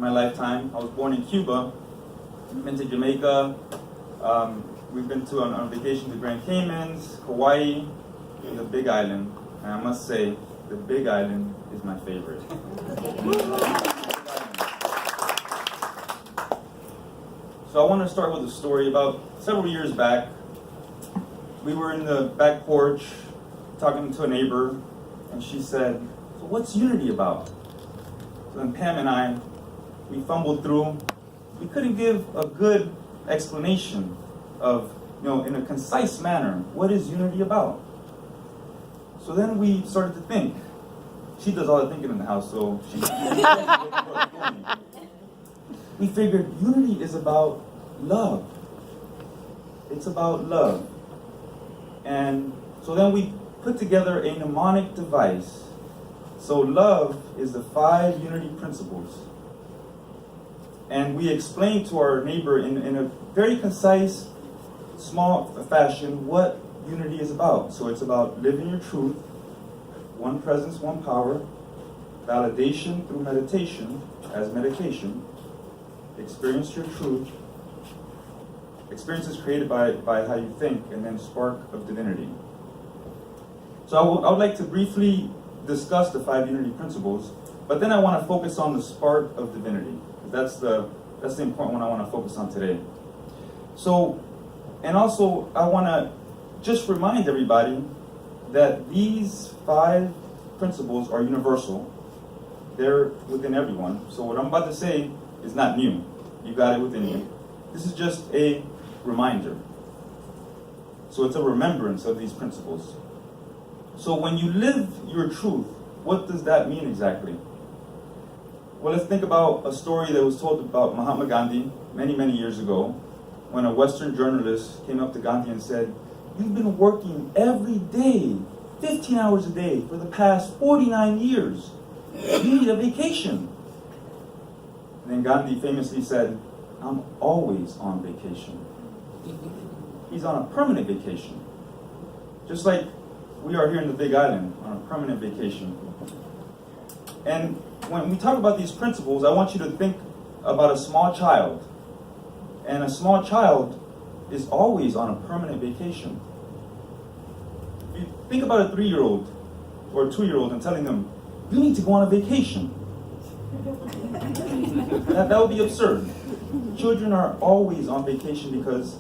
my lifetime. I was born in Cuba, been to Jamaica, we've been to on vacation to Grand Caymans, Hawaii, and the Big Island. And I must say, the Big Island is my favorite. So I want to start with a story. About several years back, we were in the back porch talking to a neighbor, and she said, "So what's unity about?" So then Pam and I, we fumbled through. We couldn't give a good explanation of, in a concise manner, what is unity about? So then we started to think. She does all the thinking in the house, so she we figured unity is about love. It's about love. And so then we put together a mnemonic device. So love is the 5 unity principles. And we explained to our neighbor in a very concise, small fashion what unity is about. So it's about living your truth, one presence, one power, validation through meditation as medication, experience your truth, experiences created by how you think, and then spark of divinity. So I would like to briefly discuss the 5 unity principles, but then I want to focus on the spark of divinity. That's the important one I want to focus on today. So, and also I want to just remind everybody that these 5 principles are universal. They're within everyone. So what I'm about to say is not new. You got it within you. This is just a reminder. So it's a remembrance of these principles. So when you live your truth, what does that mean exactly? Well, let's think about a story that was told about Mahatma Gandhi many, many years ago, when a Western journalist came up to Gandhi and said, "You've been working every day, 15 hours a day, for the past 49 years. You need a vacation." And then Gandhi famously said, "I'm always on vacation." He's on a permanent vacation. Just like we are here in the Big Island, on a permanent vacation. And when we talk about these principles, I want you to think about a small child. And a small child is always on a permanent vacation. If you think about a 3-year-old or a 2-year-old and telling them, "You need to go on a vacation," that would be absurd. Children are always on vacation because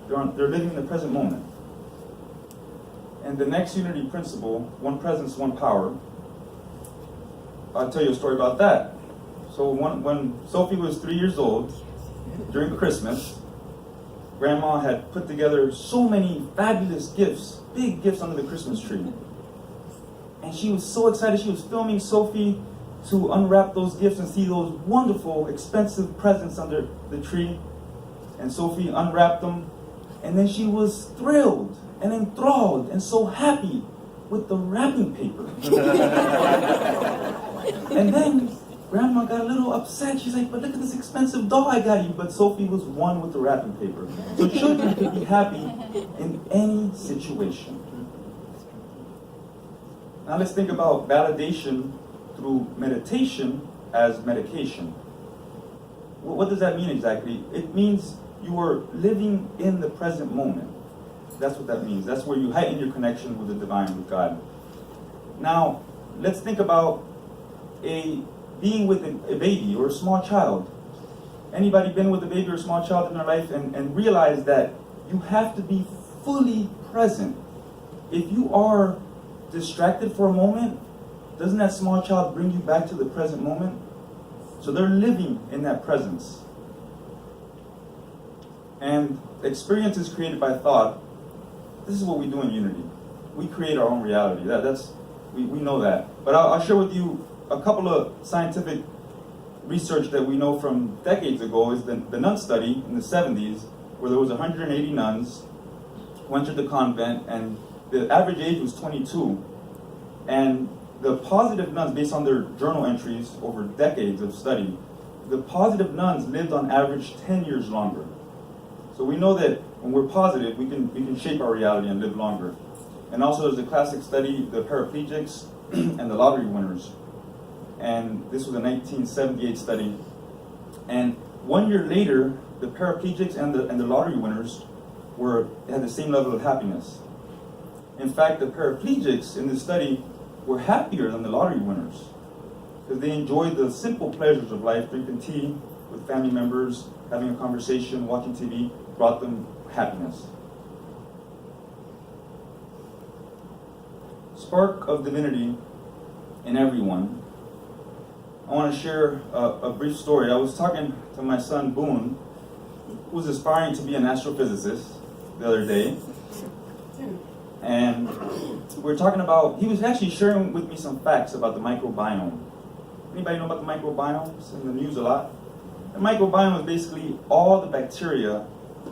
they're living in the present moment. And the next unity principle, one presence, one power, I'll tell you a story about that. So when Sophie was 3 years old, during Christmas, Grandma had put together so many fabulous gifts, big gifts under the Christmas tree. And she was so excited. She was filming Sophie to unwrap those gifts and see those wonderful, expensive presents under the tree. And Sophie unwrapped them. And then she was thrilled and enthralled and so happy with the wrapping paper. And then Grandma got a little upset. She's like, "But look at this expensive doll I got you." But Sophie was one with the wrapping paper. So children can be happy in any situation. Now let's think about validation through meditation as medication. What does that mean exactly? It means you are living in the present moment. That's what that means. That's where you heighten your connection with the divine, with God. Now, let's think about being with a baby or a small child. Anybody been with a baby or a small child in their life and realize that you have to be fully present? If you are distracted for a moment, doesn't that small child bring you back to the present moment? So they're living in that presence. And experience is created by thought. This is what we do in unity. We create our own reality. We know that. But I'll share with you a couple of scientific research that we know from decades ago. Is the nun study in the 70s, where there was 180 nuns who entered the convent, and the average age was 22. And the positive nuns, based on their journal entries over decades of study, the positive nuns lived on average 10 years longer. So we know that when we're positive, we can shape our reality and live longer. And also there's a classic study, the paraplegics and the lottery winners. And this was a 1978 study. And 1 year later, the paraplegics and the lottery winners had the same level of happiness. In fact, the paraplegics in this study were happier than the lottery winners because they enjoyed the simple pleasures of life. Drinking tea with family members, having a conversation, watching TV brought them happiness. Spark of divinity in everyone. I want to share a brief story. I was talking to my son Boone, who's aspiring to be an astrophysicist, the other day. And we were talking about, he was actually sharing with me some facts about the microbiome. Anybody know about the microbiome? It's in the news a lot. The microbiome is basically all the bacteria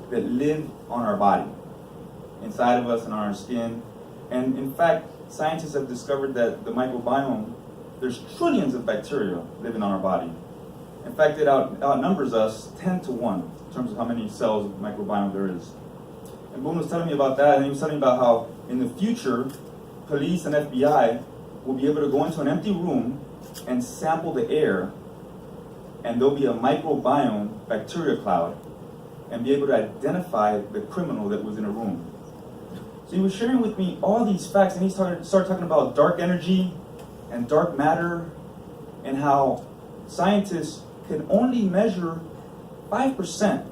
that live on our body, inside of us and on our skin. And in fact, scientists have discovered that the microbiome, there's trillions of bacteria living on our body. In fact, it outnumbers us 10 to 1 in terms of how many cells of microbiome there is. And Boone was telling me about that, and he was telling me about how in the future, police and FBI will be able to go into an empty room and sample the air, and there'll be a microbiome bacteria cloud, and be able to identify the criminal that was in a room. So he was sharing with me all these facts, and he started talking about dark energy and dark matter, and how scientists can only measure 5%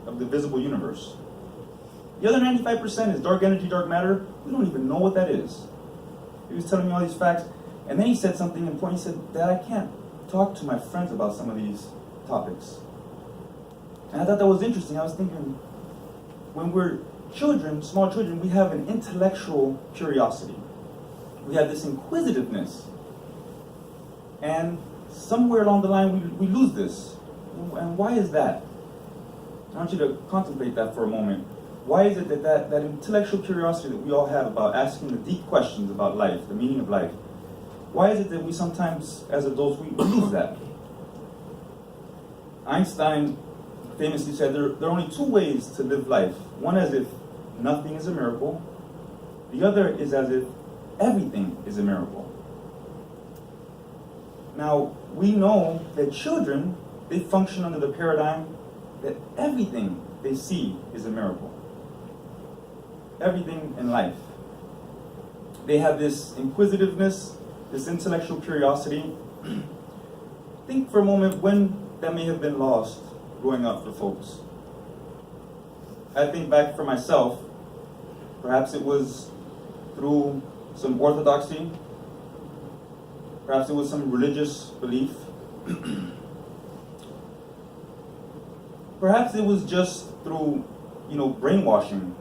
of the visible universe. The other 95% is dark energy, dark matter. We don't even know what that is. He was telling me all these facts, and then he said something important. He said, "Dad, I can't talk to my friends about some of these topics." And I thought that was interesting. I was thinking, when we're children, small children, we have an intellectual curiosity. We have this inquisitiveness. And somewhere along the line, we lose this. And why is that? I want you to contemplate that for a moment. Why is it that intellectual curiosity that we all have about asking the deep questions about life, the meaning of life, why is it that we sometimes, as adults, we lose that? Einstein famously said there are only two ways to live life. One as if nothing is a miracle. The other is as if everything is a miracle. Now, we know that children, they function under the paradigm that everything they see is a miracle. Everything in life. They have this inquisitiveness, this intellectual curiosity. Think for a moment when that may have been lost growing up for folks. I think back for myself, perhaps it was through some orthodoxy, perhaps it was some religious belief, perhaps it was just through, brainwashing,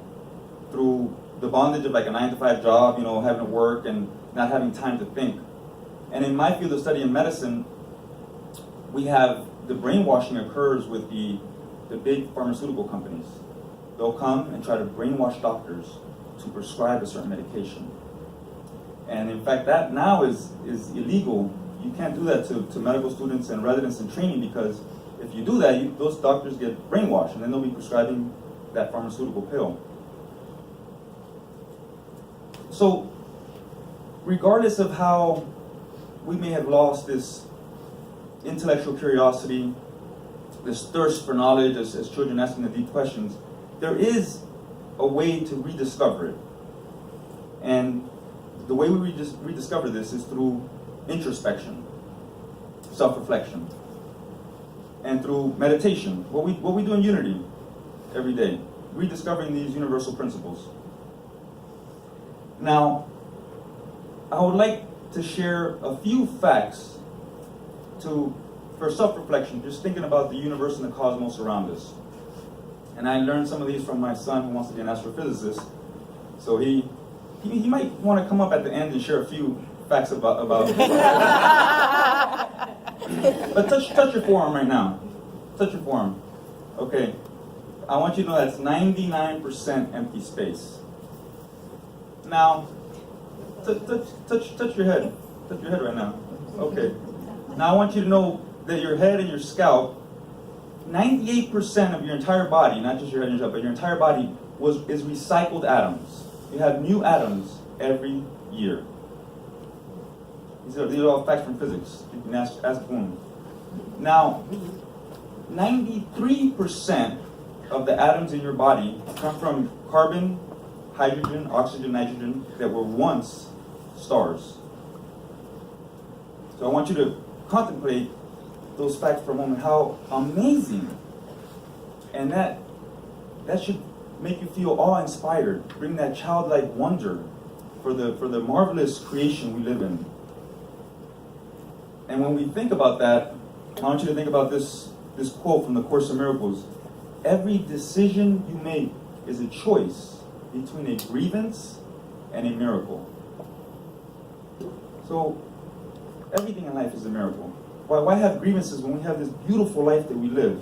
through the bondage of like a 9-to-5 job, having to work and not having time to think. And in my field of study in medicine, we have the brainwashing occurs with the big pharmaceutical companies. They'll come and try to brainwash doctors to prescribe a certain medication. And in fact, that now is illegal. You can't do that to medical students and residents in training, because if you do that, those doctors get brainwashed, and then they'll be prescribing that pharmaceutical pill. So, regardless of how we may have lost this intellectual curiosity, this thirst for knowledge as children asking the deep questions, there is a way to rediscover it. And the way we rediscover this is through introspection, self-reflection, and through meditation, what we do in Unity every day, rediscovering these universal principles. Now, I would like to share a few facts for self-reflection, just thinking about the universe and the cosmos around us. And I learned some of these from my son, who wants to be an astrophysicist. So he might want to come up at the end and share a few facts about But touch your forearm right now. Touch your forearm. Okay. I want you to know that's 99% empty space. Now, touch your head. Touch your head right now. Okay. Now I want you to know that your head and your scalp, 98% of your entire body, not just your head and your scalp, but your entire body is recycled atoms. You have new atoms every year. These are all facts from physics. You can ask Boone. Now, 93% of the atoms in your body come from carbon, hydrogen, oxygen, nitrogen that were once stars. So I want you to contemplate those facts for a moment, how amazing. And that should make you feel awe-inspired, bring that childlike wonder for the marvelous creation we live in. And when we think about that, I want you to think about this quote from the Course in Miracles. Every decision you make is a choice between a grievance and a miracle. So everything in life is a miracle. Why have grievances when we have this beautiful life that we live?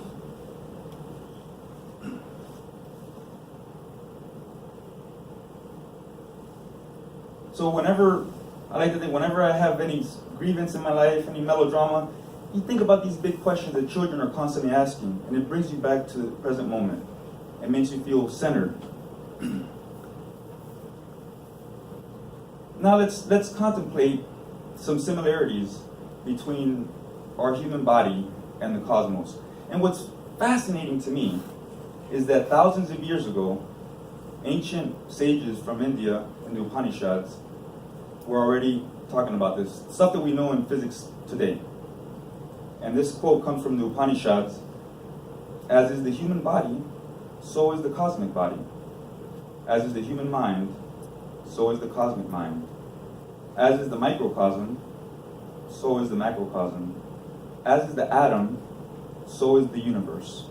So whenever I have any grievance in my life, any melodrama, you think about these big questions that children are constantly asking, and it brings you back to the present moment. It makes you feel centered. Now let's contemplate some similarities between our human body and the cosmos. And what's fascinating to me is that thousands of years ago, ancient sages from India and the Upanishads were already talking about this, stuff that we know in physics today. And this quote comes from the Upanishads: as is the human body, so is the cosmic body. As is the human mind, so is the cosmic mind. As is the microcosm, so is the macrocosm. As is the atom, so is the universe.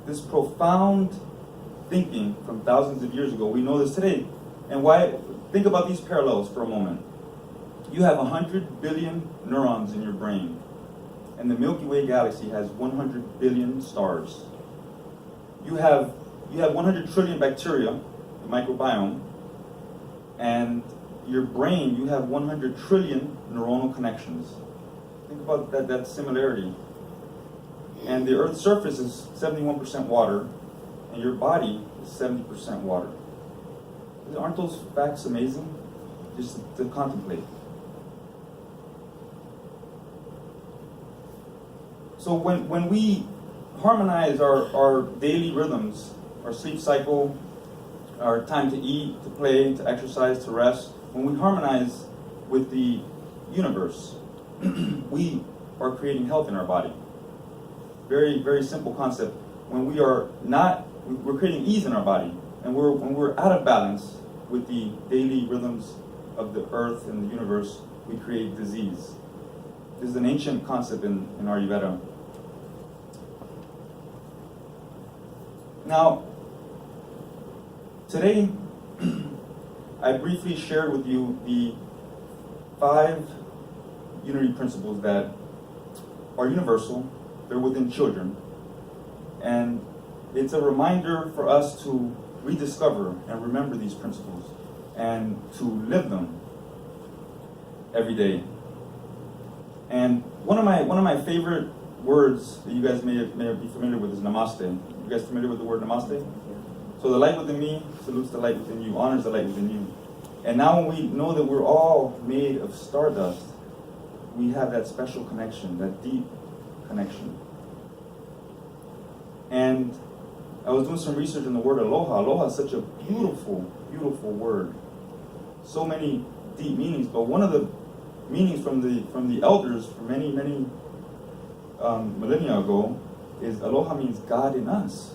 This profound thinking from thousands of years ago, we know this today. And why? Think about these parallels for a moment. You have 100 billion neurons in your brain, and the Milky Way galaxy has 100 billion stars. You have 100 trillion bacteria, the microbiome, and your brain, you have 100 trillion neuronal connections. Think about that similarity. And the Earth's surface is 71% water, and your body is 70% water. Aren't those facts amazing? Just to contemplate. So when we harmonize our daily rhythms, our sleep cycle, our time to eat, to play, to exercise, to rest, when we harmonize with the universe, we are creating health in our body. Very, very simple concept. When we are not, we're creating ease in our body. And when we're out of balance with the daily rhythms of the earth and the universe, we create disease. This is an ancient concept in Ayurveda. Now, today, I briefly shared with you the 5 unity principles that are universal. They're within children. And it's a reminder for us to rediscover and remember these principles and to live them every day. And one of my favorite words that you guys may be familiar with is namaste. You guys familiar with the word namaste? So the light within me salutes the light within you, honors the light within you. And now when we know that we're all made of stardust, we have that special connection, that deep connection. And I was doing some research on the word aloha. Aloha is such a beautiful, beautiful word. So many deep meanings, but one of the meanings from the elders for many millennia ago is aloha means God in us.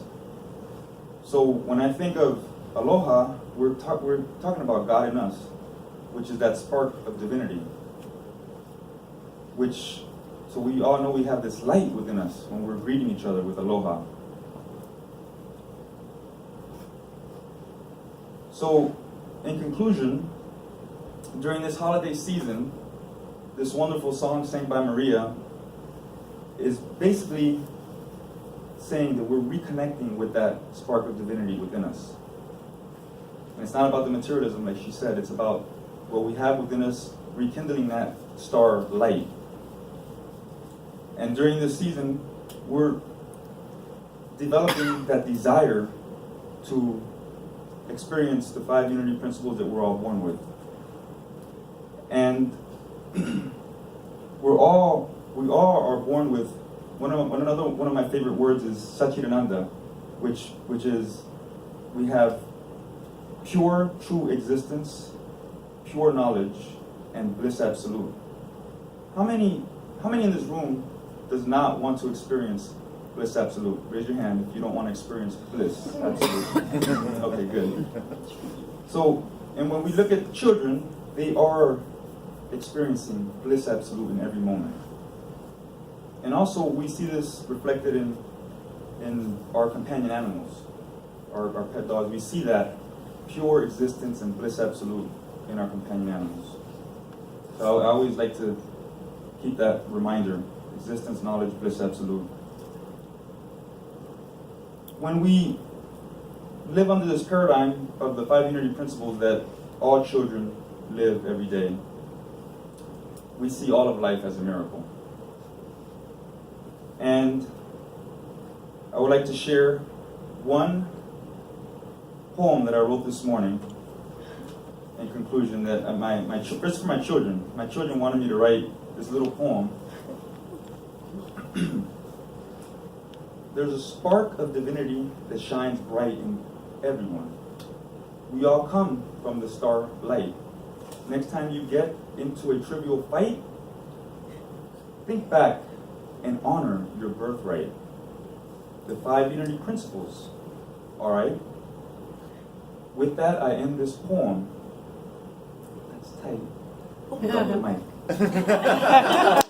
So when I think of aloha, we're talking about God in us, which is that spark of divinity. So we all know we have this light within us when we're greeting each other with aloha. So, in conclusion, during this holiday season, this wonderful song sang by Maria is basically saying that we're reconnecting with that spark of divinity within us. And it's not about the materialism, like she said, it's about what we have within us, rekindling that star light. And during this season, we're developing that desire to experience the 5 unity principles that we're all born with. And we're all we all are born with one of my favorite words is Satchitananda, which is we have pure, true existence, pure knowledge, and bliss absolute. How many in this room does not want to experience bliss absolute? Raise your hand if you don't want to experience bliss absolute. Okay, good. So, and when we look at children, they are experiencing bliss absolute in every moment. And also, we see this reflected in our companion animals, our pet dogs. We see that pure existence and bliss absolute in our companion animals. So I always like to keep that reminder: existence, knowledge, bliss absolute. When we live under this paradigm of the 5 unity principles that all children live every day, we see all of life as a miracle. And I would like to share one poem that I wrote this morning in conclusion that first for my children. My children wanted me to write this little poem. There's a spark of divinity that shines bright in everyone. We all come from the star light. Next time you get into a trivial fight, think back and honor your birthright. The 5 unity principles. All right? With that, I end this poem. That's tight. Drop the mic.